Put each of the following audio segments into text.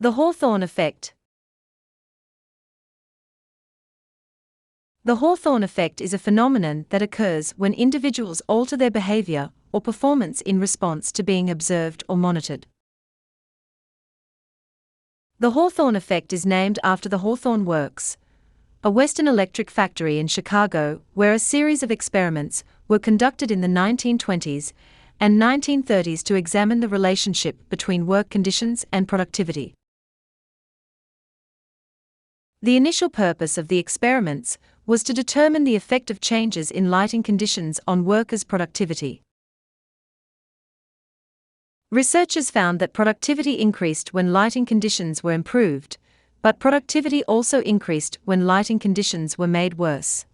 The Hawthorne Effect. The Hawthorne effect is a phenomenon that occurs when individuals alter their behavior or performance in response to being observed or monitored. The Hawthorne effect is named after the Hawthorne Works, a Western electric factory in Chicago where a series of experiments were conducted in the 1920s and 1930s to examine the relationship between work conditions and productivity. The initial purpose of the experiments was to determine the effect of changes in lighting conditions on workers' productivity. Researchers found that productivity increased when lighting conditions were improved, but productivity also increased when lighting conditions were made worse.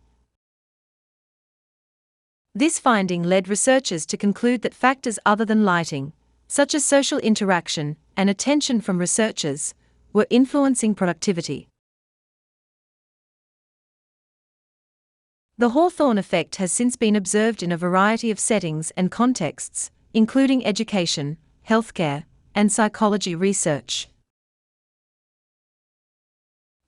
This finding led researchers to conclude that factors other than lighting, such as social interaction and attention from researchers, were influencing productivity. The Hawthorne effect has since been observed in a variety of settings and contexts, including education, healthcare, and psychology research.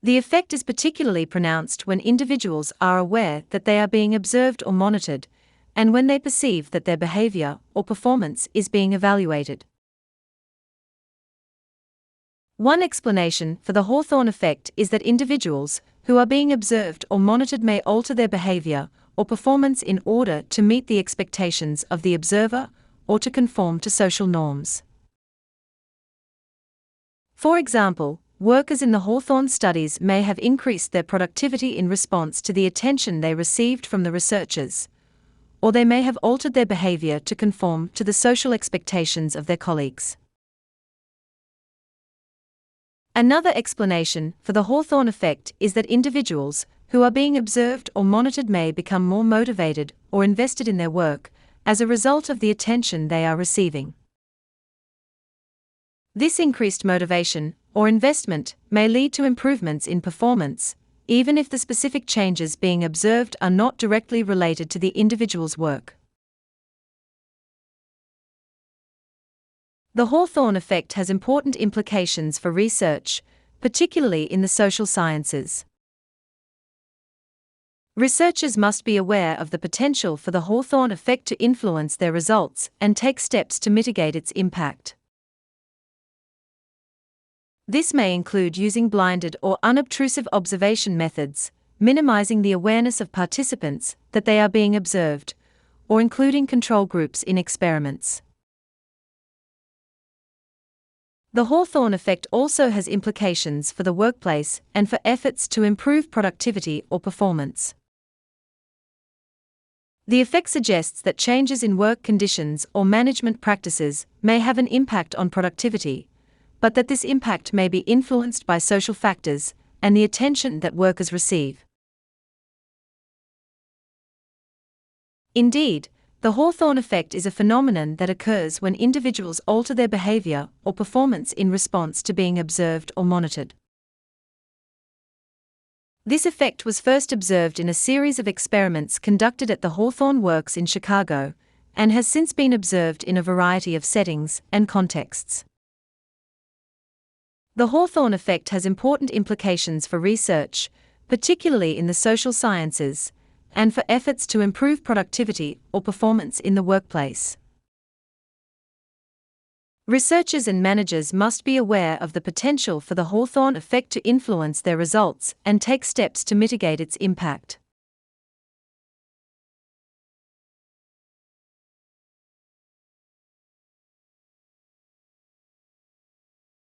The effect is particularly pronounced when individuals are aware that they are being observed or monitored, and when they perceive that their behavior or performance is being evaluated. One explanation for the Hawthorne effect is that individuals who are being observed or monitored may alter their behavior or performance in order to meet the expectations of the observer or to conform to social norms. For example, workers in the Hawthorne studies may have increased their productivity in response to the attention they received from the researchers, or they may have altered their behavior to conform to the social expectations of their colleagues. Another explanation for the Hawthorne effect is that individuals who are being observed or monitored may become more motivated or invested in their work as a result of the attention they are receiving. This increased motivation or investment may lead to improvements in performance, even if the specific changes being observed are not directly related to the individual's work. The Hawthorne effect has important implications for research, particularly in the social sciences. Researchers must be aware of the potential for the Hawthorne effect to influence their results and take steps to mitigate its impact. This may include using blinded or unobtrusive observation methods, minimizing the awareness of participants that they are being observed, or including control groups in experiments. The Hawthorne effect also has implications for the workplace and for efforts to improve productivity or performance. The effect suggests that changes in work conditions or management practices may have an impact on productivity, but that this impact may be influenced by social factors and the attention that workers receive. Indeed, the Hawthorne effect is a phenomenon that occurs when individuals alter their behavior or performance in response to being observed or monitored. This effect was first observed in a series of experiments conducted at the Hawthorne Works in Chicago, and has since been observed in a variety of settings and contexts. The Hawthorne effect has important implications for research, particularly in the social sciences, and for efforts to improve productivity or performance in the workplace. Researchers and managers must be aware of the potential for the Hawthorne effect to influence their results and take steps to mitigate its impact.